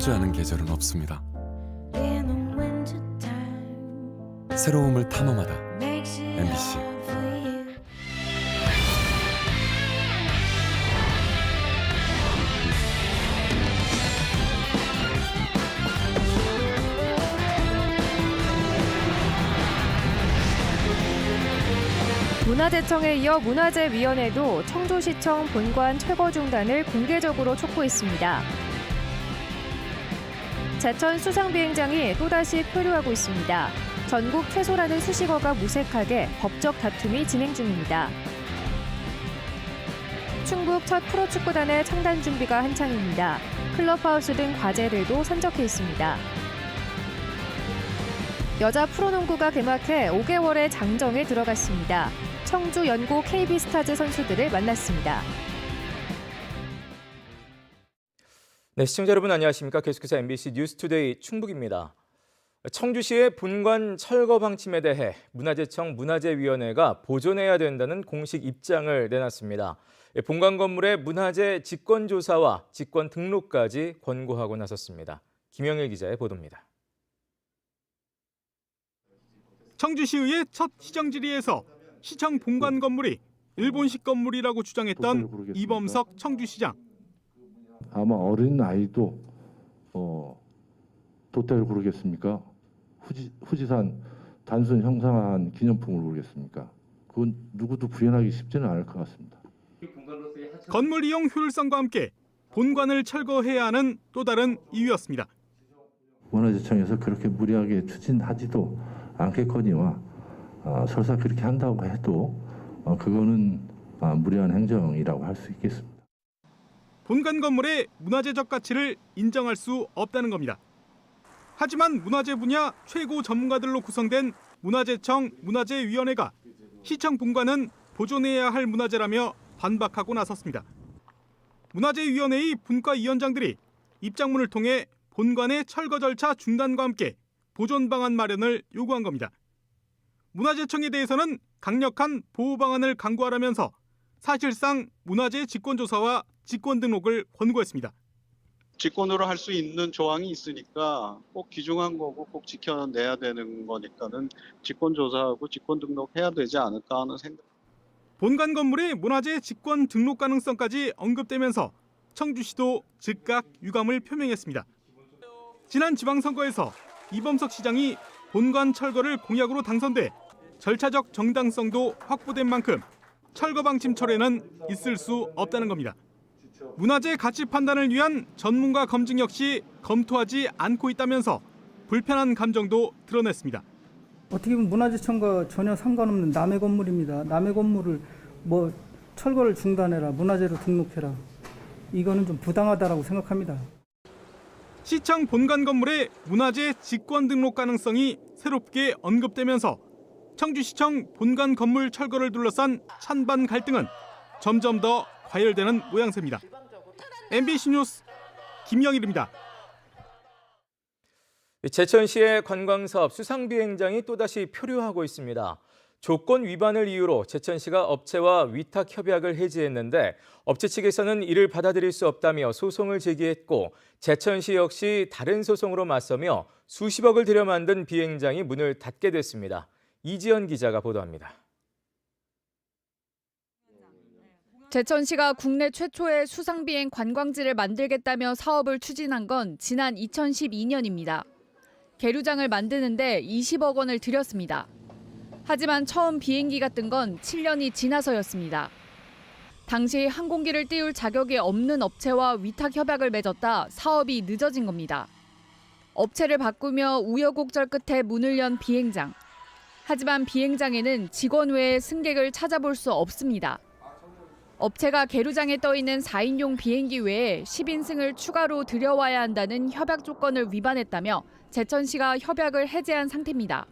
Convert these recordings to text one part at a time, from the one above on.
춥지 않은 계절은 없습니다. 새로움을 탐험하다 MBC. 문화재청에 이어 문화재위원회도 청주시청 본관 철거 중단을 공개적으로 촉구했습니다. 제천 수상비행장이 또다시 표류하고 있습니다. 전국 최소라는 수식어가 무색하게 법적 다툼이 진행 중입니다. 충북 첫 프로축구단의 창단 준비가 한창입니다. 클럽하우스 등 과제들도 산적해 있습니다. 여자 프로농구가 개막해 5개월의 장정에 들어갔습니다. 청주 연고 KB스타즈 선수들을 만났습니다. 네, 시청자 여러분 안녕하십니까? 계속해서 MBC 뉴스투데이 충북입니다. 청주시의 본관 철거 방침에 대해 문화재청 문화재위원회가 보존해야 된다는 공식 입장을 내놨습니다. 본관 건물의 문화재 직권조사와 직권 등록까지 권고하고 나섰습니다. 김영일 기자의 보도입니다. 청주시의회 첫 시정질의에서 시청 본관 건물이 일본식 건물이라고 주장했던 이범석 청주시장. 아마 어린 아이도 도태를 부르겠습니까? 후지산 단순 형상한 기념품을 부르겠습니까? 그건 누구도 구현하기 쉽지는 않을 것 같습니다. 건물 이용 효율성과 함께 본관을 철거해야 하는 또 다른 이유였습니다. 문화재청에서 그렇게 무리하게 추진하지도 않겠거니와 설사 그렇게 한다고 해도 그거는 무리한 행정이라고 할 수 있겠습니다. 본관 건물의 문화재적 가치를 인정할 수 없다는 겁니다. 하지만 문화재 분야 최고 전문가들로 구성된 문화재청 문화재위원회가 시청 본관은 보존해야 할 문화재라며 반박하고 나섰습니다. 문화재위원회의 분과위원장들이 입장문을 통해 본관의 철거 절차 중단과 함께 보존 방안 마련을 요구한 겁니다. 문화재청에 대해서는 강력한 보호 방안을 강구하라면서 사실상 문화재 직권조사와 직권 등록을 권고했습니다. 직권으로 할 수 있는 조항이 있으니까 꼭 귀중한 거고 꼭 지켜내야 되는 거니까는 직권조사하고 직권 등록해야 되지 않을까 하는 생각. 본관 건물의 문화재 직권 등록 가능성까지 언급되면서 청주시도 즉각 유감을 표명했습니다. 지난 지방선거에서 이범석 시장이 본관 철거를 공약으로 당선돼 절차적 정당성도 확보된 만큼 철거 방침 철회는 있을 수 없다는 겁니다. 문화재 가치 판단을 위한 전문가 검증 역시 검토하지 않고 있다면서 불편한 감정도 드러냈습니다. 어떻게 보면 문화재청과 전혀 상관없는 남의 건물입니다. 남의 건물을 철거를 중단해라, 문화재로 등록해라. 이거는 좀 부당하다라고 생각합니다. 시청 본관 건물의 문화재 직권 등록 가능성이 새롭게 언급되면서 청주시청 본관 건물 철거를 둘러싼 찬반 갈등은 점점 더 과열되는 모양새입니다. MBC 뉴스 김영일입니다. 제천시의 관광사업 수상비행장이 또다시 표류하고 있습니다. 조건 위반을 이유로 제천시가 업체와 위탁 협약을 해지했는데 업체 측에서는 이를 받아들일 수 없다며 소송을 제기했고 제천시 역시 다른 소송으로 맞서며 수십억을 들여 만든 비행장이 문을 닫게 됐습니다. 이지연 기자가 보도합니다. 제천시가 국내 최초의 수상비행 관광지를 만들겠다며 사업을 추진한 건 지난 2012년입니다. 계류장을 만드는데 20억 원을 들였습니다. 하지만 처음 비행기가 뜬 건 7년이 지나서였습니다. 당시 항공기를 띄울 자격이 없는 업체와 위탁 협약을 맺었다 사업이 늦어진 겁니다. 업체를 바꾸며 우여곡절 끝에 문을 연 비행장. 하지만 비행장에는 직원 외에 승객을 찾아볼 수 없습니다. 업체가 계류장에 떠 있는 4인용 비행기 외에 10인승을 추가로 들여와야 한다는 협약 조건을 위반했다며 제천시가 협약을 해제한 상태입니다.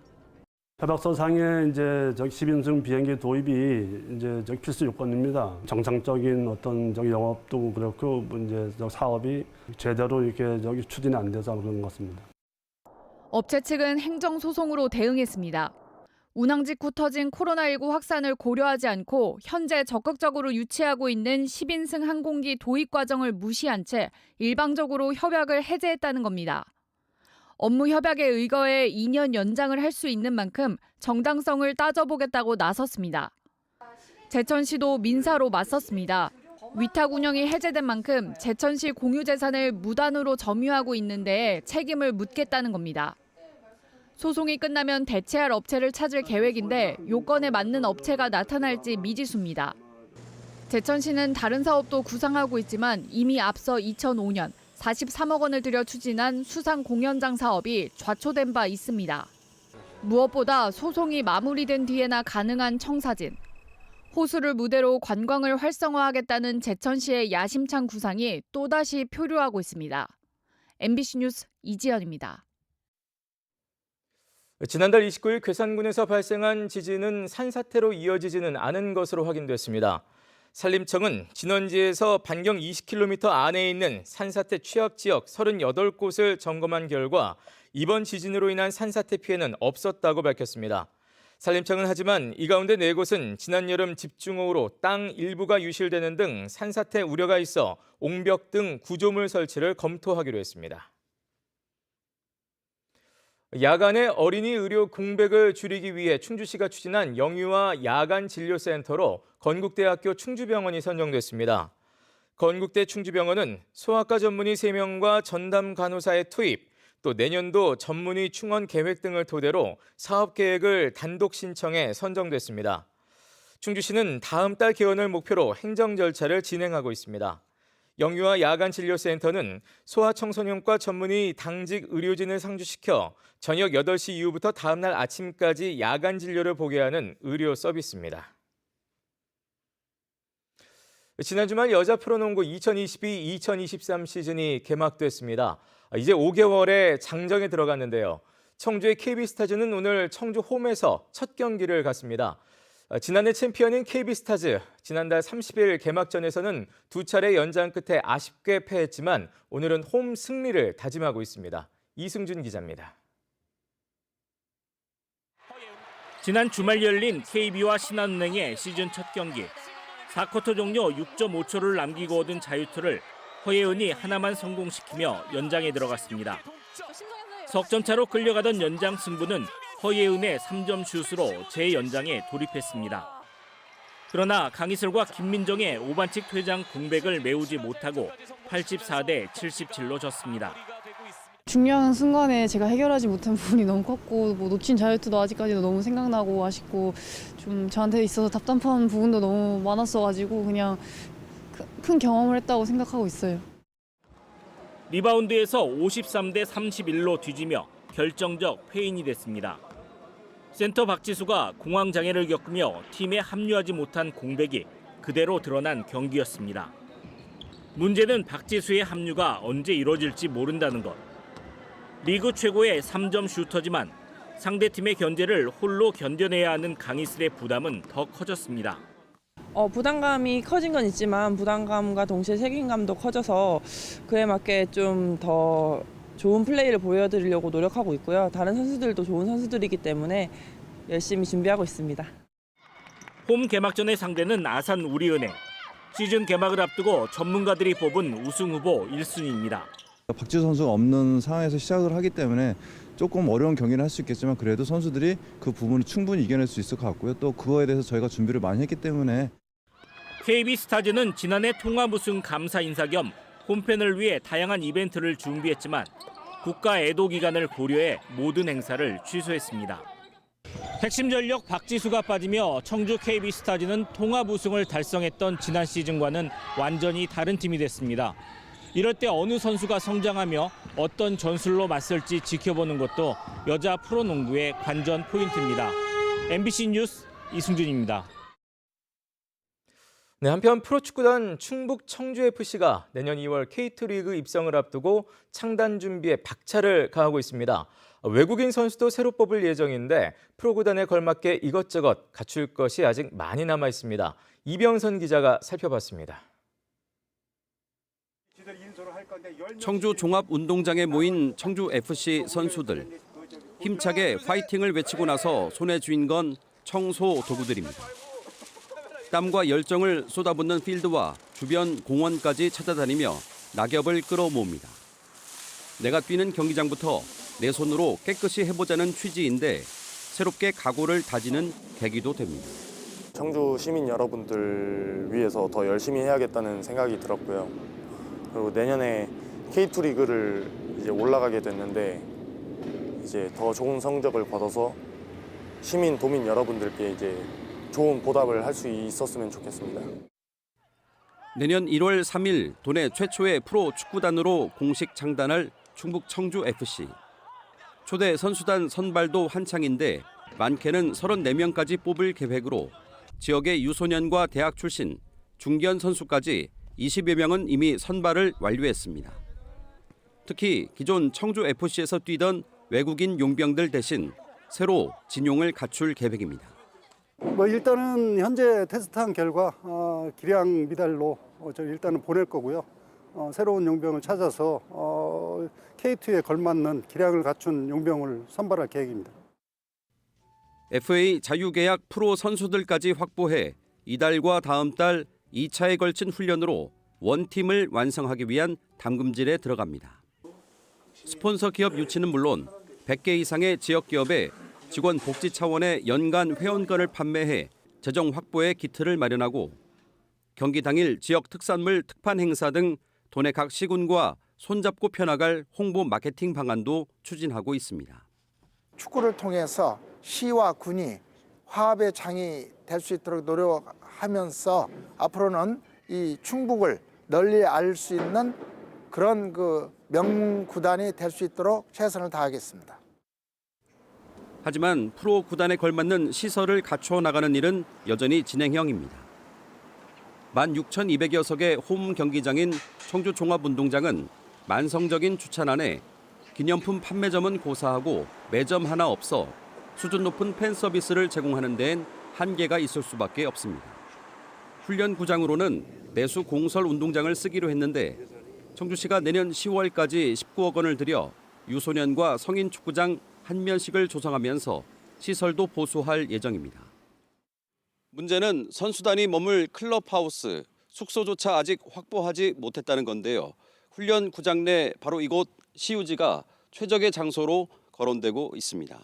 협약서상에 이제 10인승 비행기 도입이 이제 필수 요건입니다. 정상적인 어떤 영업도 그렇고 이제 사업이 제대로 이렇게 추진이 안 돼서 그런 것 같습니다. 업체 측은 행정소송으로 대응했습니다. 운항 직후 터진 코로나19 확산을 고려하지 않고 현재 적극적으로 유치하고 있는 10인승 항공기 도입 과정을 무시한 채 일방적으로 협약을 해제했다는 겁니다. 업무 협약에 의거해 2년 연장을 할 수 있는 만큼 정당성을 따져보겠다고 나섰습니다. 제천시도 민사로 맞섰습니다. 위탁 운영이 해제된 만큼 제천시 공유재산을 무단으로 점유하고 있는 데에 책임을 묻겠다는 겁니다. 소송이 끝나면 대체할 업체를 찾을 계획인데 요건에 맞는 업체가 나타날지 미지수입니다. 제천시는 다른 사업도 구상하고 있지만 이미 앞서 2005년 43억 원을 들여 추진한 수상 공연장 사업이 좌초된 바 있습니다. 무엇보다 소송이 마무리된 뒤에나 가능한 청사진. 호수를 무대로 관광을 활성화하겠다는 제천시의 야심찬 구상이 또다시 표류하고 있습니다. MBC 뉴스 이지연입니다. 지난달 29일 괴산군에서 발생한 지진은 산사태로 이어지지는 않은 것으로 확인됐습니다. 산림청은 진원지에서 반경 20km 안에 있는 산사태 취약 지역 38곳을 점검한 결과 이번 지진으로 인한 산사태 피해는 없었다고 밝혔습니다. 산림청은 하지만 이 가운데 4곳은 지난 여름 집중호우로 땅 일부가 유실되는 등 산사태 우려가 있어 옹벽 등 구조물 설치를 검토하기로 했습니다. 야간에 어린이 의료 공백을 줄이기 위해 충주시가 추진한 영유아 야간 진료센터로 건국대학교 충주병원이 선정됐습니다. 건국대 충주병원은 소아과 전문의 3명과 전담 간호사의 투입, 또 내년도 전문의 충원 계획 등을 토대로 사업 계획을 단독 신청해 선정됐습니다. 충주시는 다음 달 개원을 목표로 행정 절차를 진행하고 있습니다. 영유아 야간진료센터는 소아청소년과 전문의 당직 의료진을 상주시켜 저녁 8시 이후부터 다음 날 아침까지 야간 진료를 보게 하는 의료 서비스입니다. 지난 주말 여자 프로농구 2022-2023 시즌이 개막됐습니다. 이제 5개월의 장정에 들어갔는데요. 청주의 KB스타즈는 오늘 청주 홈에서 첫 경기를 갖습니다. 지난해 챔피언인 KB스타즈, 지난달 30일 개막전에서는 2차례 연장 끝에 아쉽게 패했지만 오늘은 홈 승리를 다짐하고 있습니다. 이승준 기자입니다. 지난 주말 열린 KB와 신한은행의 시즌 첫 경기. 4쿼터 종료 6.5초를 남기고 얻은 자유투를 허예은이 하나만 성공시키며 연장에 들어갔습니다. 석점차로 끌려가던 연장 승부는 허예은의 3점 슛으로 재연장에 돌입했습니다. 그러나 강희슬과 김민정의 5반칙 퇴장 공백을 메우지 못하고 84대 77로 졌습니다. 중요한 순간에 제가 해결하지 못한 부분이 너무 컸고 놓친 자유투도 아직까지도 너무 생각나고 아쉽고 좀 저한테 있어서 답답한 부분도 너무 많았어가지고 그냥 큰 경험을 했다고 생각하고 있어요. 리바운드에서 53대 31로 뒤지며 결정적 패인이 됐습니다. 센터 박지수가 공황장애를 겪으며 팀에 합류하지 못한 공백이 그대로 드러난 경기였습니다. 문제는 박지수의 합류가 언제 이뤄질지 모른다는 것. 리그 최고의 3점 슈터지만 상대팀의 견제를 홀로 견뎌내야 하는 강희슬의 부담은 더 커졌습니다. 부담감이 커진 건 있지만 부담감과 동시에 책임감도 커져서 그에 맞게 좀 더 좋은 플레이를 보여드리려고 노력하고 있고요. 다른 선수들도 좋은 선수들이기 때문에 열심히 준비하고 있습니다. 홈 개막전의 상대는 아산 우리은행. 시즌 개막을 앞두고 전문가들이 뽑은 우승 후보 1순위입니다. 박지수 선수가 없는 상황에서 시작을 하기 때문에 조금 어려운 경기를 할 수 있겠지만 그래도 선수들이 그 부분을 충분히 이겨낼 수 있을 것 같고요. 또 그거에 대해서 저희가 준비를 많이 했기 때문에. KB스타즈는 지난해 통합 우승 감사 인사 겸 홈팬을 위해 다양한 이벤트를 준비했지만 국가 애도 기간을 고려해 모든 행사를 취소했습니다. 핵심 전력 박지수가 빠지며 청주 KB스타즈는 통합 우승을 달성했던 지난 시즌과는 완전히 다른 팀이 됐습니다. 이럴 때 어느 선수가 성장하며 어떤 전술로 맞설지 지켜보는 것도 여자 프로농구의 관전 포인트입니다. MBC 뉴스 이승준입니다. 네, 한편 프로축구단 충북 청주FC가 내년 2월 K2 리그 입성을 앞두고 창단 준비에 박차를 가하고 있습니다. 외국인 선수도 새로 뽑을 예정인데 프로구단에 걸맞게 이것저것 갖출 것이 아직 많이 남아 있습니다. 이병선 기자가 살펴봤습니다. 청주 종합운동장에 모인 청주FC 선수들. 힘차게 파이팅을 외치고 나서 손에 쥔 건 청소 도구들입니다. 땀과 열정을 쏟아붓는 필드와 주변 공원까지 찾아다니며 낙엽을 끌어모읍니다. 내가 뛰는 경기장부터 내 손으로 깨끗이 해보자는 취지인데 새롭게 각오를 다지는 계기도 됩니다. 청주 시민 여러분들 위해서 더 열심히 해야겠다는 생각이 들었고요. 그리고 내년에 K2 리그를 이제 올라가게 됐는데 이제 더 좋은 성적을 거둬서 시민 도민 여러분들께 이제 좋은 보답을 할 수 있었으면 좋겠습니다. 내년 1월 3일 도내 최초의 프로 축구단으로 공식 창단할 충북 청주 FC. 초대 선수단 선발도 한창인데 많게는 34명까지 뽑을 계획으로 지역의 유소년과 대학 출신, 중견 선수까지 20여 명은 이미 선발을 완료했습니다. 특히 기존 청주 FC에서 뛰던 외국인 용병들 대신 새로 진용을 갖출 계획입니다. 일단은 현재 테스트한 결과 기량 미달로 일단은 보낼 거고요. 새로운 용병을 찾아서 K2에 걸맞는 기량을 갖춘 용병을 선발할 계획입니다. FA 자유계약 프로 선수들까지 확보해 이달과 다음 달 2차에 걸친 훈련으로 원팀을 완성하기 위한 담금질에 들어갑니다. 스폰서 기업 유치는 물론 100개 이상의 지역 기업에 직원 복지 차원의 연간 회원권을 판매해 재정 확보에 기틀을 마련하고 경기 당일 지역 특산물 특판 행사 등 도내 각 시군과 손잡고 펴나갈 홍보 마케팅 방안도 추진하고 있습니다. 축구를 통해서 시와 군이 화합의 장이 될 수 있도록 노력하면서 앞으로는 이 충북을 널리 알 수 있는 그런 명구단이 될 수 있도록 최선을 다하겠습니다. 하지만 프로 구단에 걸맞는 시설을 갖춰 나가는 일은 여전히 진행형입니다. 16,200여 석의 홈 경기장인 청주 종합운동장은 만성적인 주차난에 기념품 판매점은 고사하고 매점 하나 없어 수준 높은 팬 서비스를 제공하는 데엔 한계가 있을 수밖에 없습니다. 훈련구장으로는 내수 공설 운동장을 쓰기로 했는데 청주시가 내년 10월까지 19억 원을 들여 유소년과 성인 축구장 한 면씩을 조성하면서 시설도 보수할 예정입니다. 문제는 선수단이 머물 클럽하우스, 숙소조차 아직 확보하지 못했다는 건데요. 훈련 구장 내 바로 이곳 시우지가 최적의 장소로 거론되고 있습니다.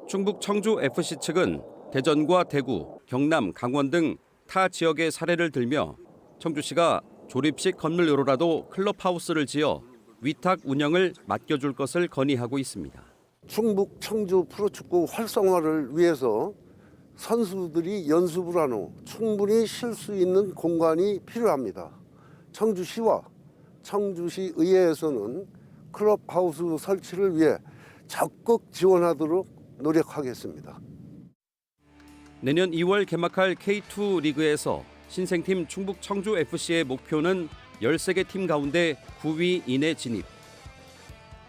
충북 청주 FC 측은 대전과 대구, 경남, 강원 등 타 지역의 사례를 들며 청주시가 조립식 건물로라도 클럽하우스를 지어 위탁 운영을 맡겨줄 것을 건의하고 있습니다. 충북 청주 프로축구 활성화를 위해서 선수들이 연습을 한 후 충분히 쉴 수 있는 공간이 필요합니다. 청주시와 청주시 의회에서는 클럽하우스 설치를 위해 적극 지원하도록 노력하겠습니다. 내년 2월 개막할 K2 리그에서 신생팀 충북 청주 FC의 목표는 13개 팀 가운데 9위 이내 진입.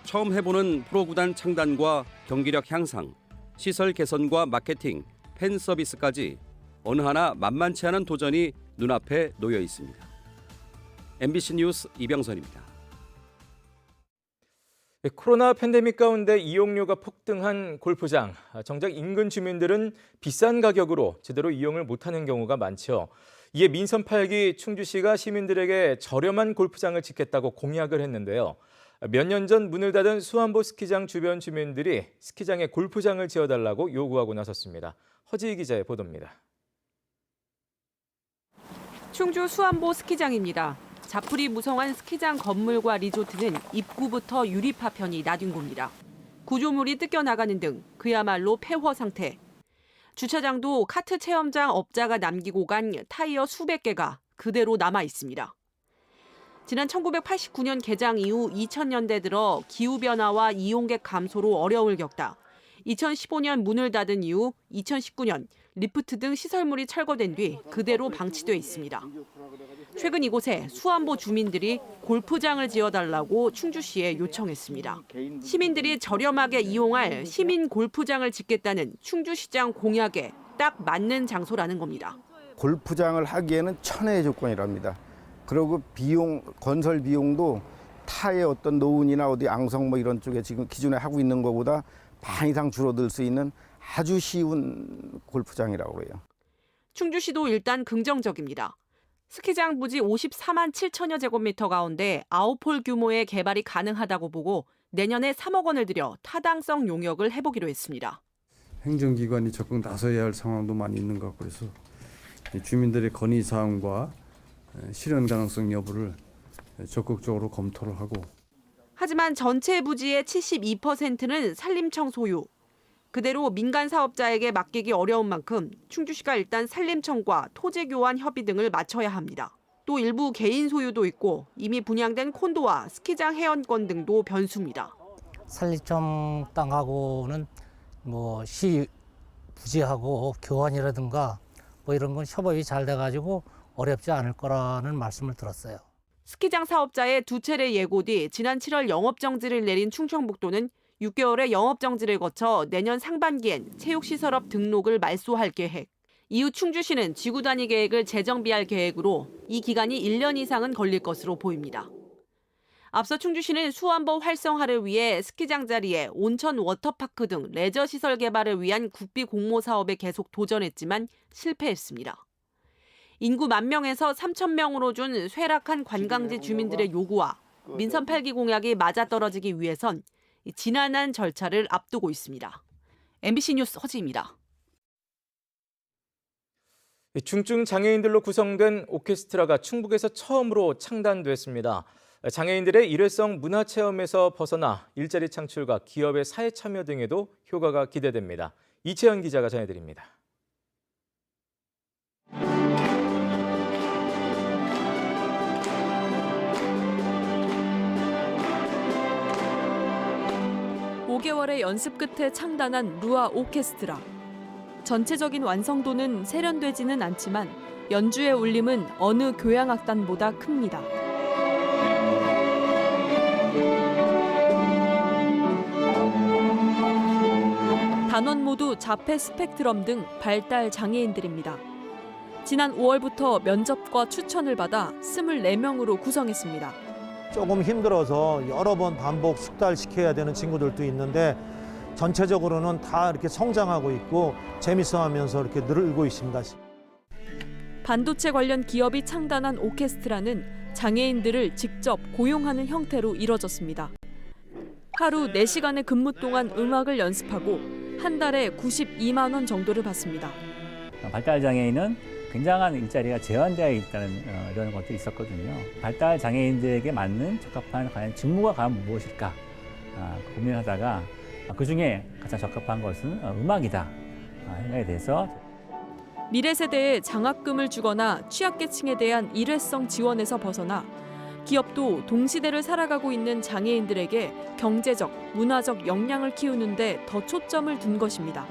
처음 해보는 프로구단 창단과 경기력 향상, 시설 개선과 마케팅, 팬 서비스까지 어느 하나 만만치 않은 도전이 눈앞에 놓여 있습니다. MBC 뉴스 이병선입니다. 코로나 팬데믹 가운데 이용료가 폭등한 골프장. 정작 인근 주민들은 비싼 가격으로 제대로 이용을 못하는 경우가 많죠. 이에 민선 8기 충주시가 시민들에게 저렴한 골프장을 짓겠다고 공약을 했는데요. 몇 년 전 문을 닫은 수안보 스키장 주변 주민들이 스키장에 골프장을 지어달라고 요구하고 나섰습니다. 허지희 기자의 보도입니다. 충주 수안보 스키장입니다. 자풀이 무성한 스키장 건물과 리조트는 입구부터 유리 파편이 나뉜 곳입니다. 구조물이 뜯겨나가는 등 그야말로 폐허 상태. 주차장도 카트 체험장 업자가 남기고 간 타이어 수백 개가 그대로 남아 있습니다. 지난 1989년 개장 이후 2000년대 들어 기후변화와 이용객 감소로 어려움을 겪다 2015년 문을 닫은 이후 2019년 리프트 등 시설물이 철거된 뒤 그대로 방치돼 있습니다. 최근 이곳에 수안보 주민들이 골프장을 지어달라고 충주시에 요청했습니다. 시민들이 저렴하게 이용할 시민 골프장을 짓겠다는 충주시장 공약에 딱 맞는 장소라는 겁니다. 골프장을 하기에는 천혜의 조건이랍니다. 그리고 건설 비용도 타의 어떤 노은이나 어디 앙성 뭐 이런 쪽에 지금 기존에 하고 있는 것보다 반 이상 줄어들 수 있는 아주 쉬운 골프장이라고 그래요. 충주시도 일단 긍정적입니다. 스키장 부지 54만 7천여 제곱미터 가운데 9홀 규모의 개발이 가능하다고 보고 내년에 3억 원을 들여 타당성 용역을 해보기로 했습니다. 행정기관이 적극 나서야 할 상황도 많이 있는 것 같고 그래서 주민들의 건의사항과 실현 가능성 여부를 적극적으로 검토를 하고. 하지만 전체 부지의 72%는 산림청 소유. 그대로 민간 사업자에게 맡기기 어려운 만큼 충주시가 일단 산림청과 토지 교환 협의 등을 맞춰야 합니다. 또 일부 개인 소유도 있고 이미 분양된 콘도와 스키장 회원권 등도 변수입니다. 산림청 땅하고는 뭐 시 부지하고 교환이라든가 뭐 이런 건 협업이 잘 돼가지고 어렵지 않을 거라는 말씀을 들었어요. 스키장 사업자의 두 차례 예고 뒤 지난 7월 영업정지를 내린 충청북도는 6개월의 영업정지를 거쳐 내년 상반기엔 체육시설업 등록을 말소할 계획. 이후 충주시는 지구 단위 계획을 재정비할 계획으로 이 기간이 1년 이상은 걸릴 것으로 보입니다. 앞서 충주시는 수안보 활성화를 위해 스키장 자리에 온천 워터파크 등 레저시설 개발을 위한 국비 공모 사업에 계속 도전했지만 실패했습니다. 인구 10,000명에서 3,000명으로 준 쇠락한 관광지 주민들의 요구와 민선 8기 공약이 맞아떨어지기 위해선 지난한 절차를 앞두고 있습니다. MBC 뉴스 허지입니다. 중증 장애인들로 구성된 오케스트라가 충북에서 처음으로 창단됐습니다. 장애인들의 일회성 문화체험에서 벗어나 일자리 창출과 기업의 사회 참여 등에도 효과가 기대됩니다. 이채연 기자가 전해드립니다. (5개월의) 연습 끝에 창단한 루아 오케스트라. 전체적인 완성도는 세련되지는 않지만 연주의 울림은 어느 교향악단보다 큽니다. 단원 모두 자폐 스펙트럼 등 발달 장애인들입니다. 지난 5월부터 면접과 추천을 받아 24명으로 구성했습니다. 조금 힘들어서 여러 번 반복 숙달시켜야 되는 친구들도 있는데 전체적으로는 다 이렇게 성장하고 있고 재밌어하면서 이렇게 늘고 있습니다. 반도체 관련 기업이 창단한 오케스트라는 장애인들을 직접 고용하는 형태로 이뤄졌습니다. 하루 4시간의 근무 동안 음악을 연습하고 한 달에 92만 원 정도를 받습니다. 발달 장애인은 굉장한 일자리가 제한되어 있다는 이런 것도 있었거든요. 발달 장애인들에게 맞는 적합한 과연 직무가 과연 무엇일까 고민하다가 그중에 가장 적합한 것은 음악이다 생각이 돼서 미래 세대에 장학금을 주거나 취약계층에 대한 일회성 지원에서 벗어나 기업도 동시대를 살아가고 있는 장애인들에게 경제적, 문화적 역량을 키우는 데 더 초점을 둔 것입니다.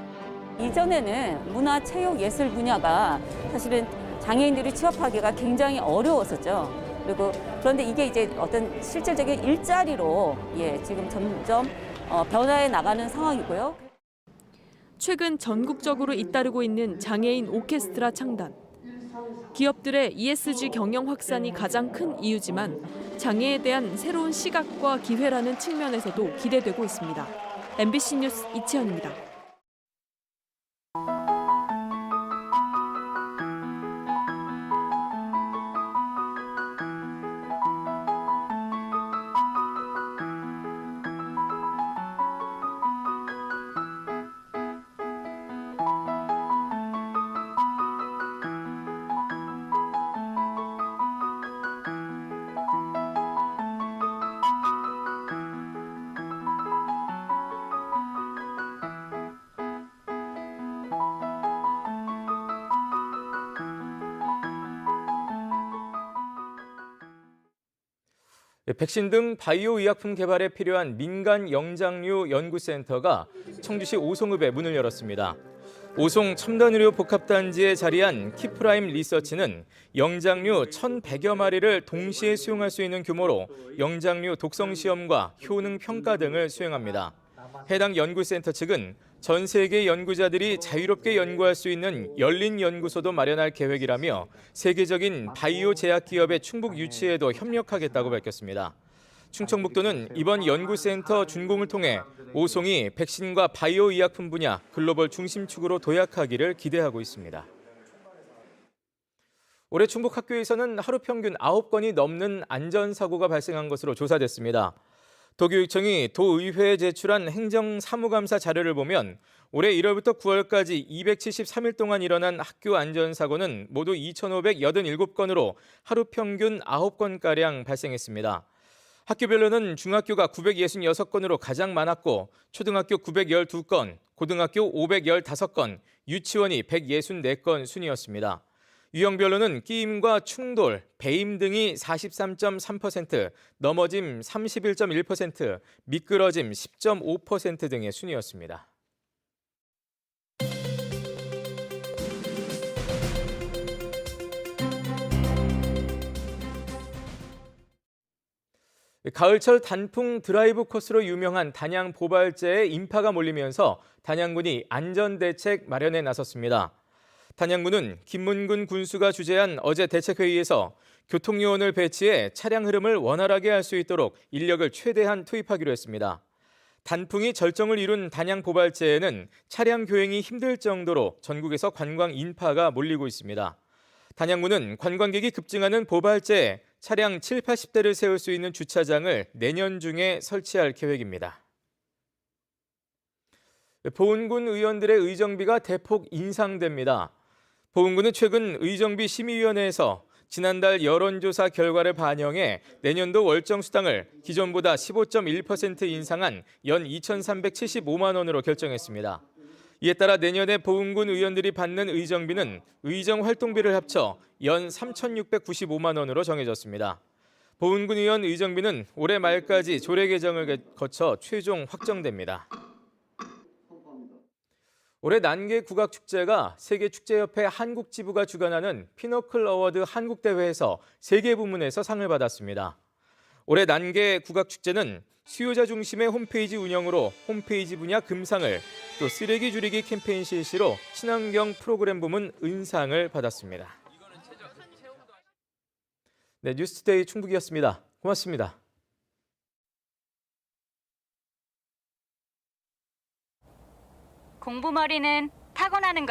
이전에는 문화, 체육, 예술 분야가 사실은 장애인들이 취업하기가 굉장히 어려웠었죠. 그리고 그런데 이게 이제 어떤 실질적인 일자리로 지금 점점 변화해 나가는 상황이고요. 최근 전국적으로 잇따르고 있는 장애인 오케스트라 창단. 기업들의 ESG 경영 확산이 가장 큰 이유지만 장애에 대한 새로운 시각과 기회라는 측면에서도 기대되고 있습니다. MBC 뉴스 이채연입니다. 백신 등 바이오 의약품 개발에 필요한 민간 영장류 연구센터가 청주시 오송읍에 문을 열었습니다. 오송 첨단의료 복합단지에 자리한 키프라임 리서치는 영장류 1,100여 마리를 동시에 수용할 수 있는 규모로 영장류 독성 시험과 효능 평가 등을 수행합니다. 해당 연구센터 측은 전 세계 연구자들이 자유롭게 연구할 수 있는 열린 연구소도 마련할 계획이라며 세계적인 바이오 제약 기업의 충북 유치에도 협력하겠다고 밝혔습니다. 충청북도는 이번 연구센터 준공을 통해 오송이 백신과 바이오 의약품 분야 글로벌 중심축으로 도약하기를 기대하고 있습니다. 올해 충북 학교에서는 하루 평균 9건이 넘는 안전사고가 발생한 것으로 조사됐습니다. 도교육청이 도의회에 제출한 행정사무감사 자료를 보면 올해 1월부터 9월까지 273일 동안 일어난 학교 안전사고는 모두 2,587건으로 하루 평균 9건가량 발생했습니다. 학교별로는 중학교가 966건으로 가장 많았고 초등학교 912건, 고등학교 515건, 유치원이 164건 순이었습니다. 유형별로는 끼임과 충돌, 배임 등이 43.3%, 넘어짐 31.1%, 미끄러짐 10.5% 등의 순이었습니다. 가을철 단풍 드라이브 코스로 유명한 단양 보발제에 인파가 몰리면서 단양군이 안전대책 마련에 나섰습니다. 단양군은 김문군 군수가 주재한 어제 대책회의에서 교통요원을 배치해 차량 흐름을 원활하게 할 수 있도록 인력을 최대한 투입하기로 했습니다. 단풍이 절정을 이룬 단양 보발제에는 차량 교행이 힘들 정도로 전국에서 관광 인파가 몰리고 있습니다. 단양군은 관광객이 급증하는 보발제에 차량 7, 80대를 세울 수 있는 주차장을 내년 중에 설치할 계획입니다. 보은군 의원들의 의정비가 대폭 인상됩니다. 보은군은 최근 의정비 심의위원회에서 지난달 여론조사 결과를 반영해 내년도 월정 수당을 기존보다 15.1% 인상한 연 2,375만 원으로 결정했습니다. 이에 따라 내년에 보은군 의원들이 받는 의정비는 의정 활동비를 합쳐 연 3,695만 원으로 정해졌습니다. 보은군 의원 의정비는 올해 말까지 조례 개정을 거쳐 최종 확정됩니다. 올해 난계 국악축제가 세계축제협회 한국지부가 주관하는 피너클 어워드 한국대회에서 3개 부문에서 상을 받았습니다. 올해 난계 국악축제는 수요자 중심의 홈페이지 운영으로 홈페이지 분야 금상을, 또 쓰레기 줄이기 캠페인 실시로 친환경 프로그램 부문 은상을 받았습니다. 네, 뉴스투데이 충북이었습니다. 고맙습니다. 공부머리는 타고나는 것.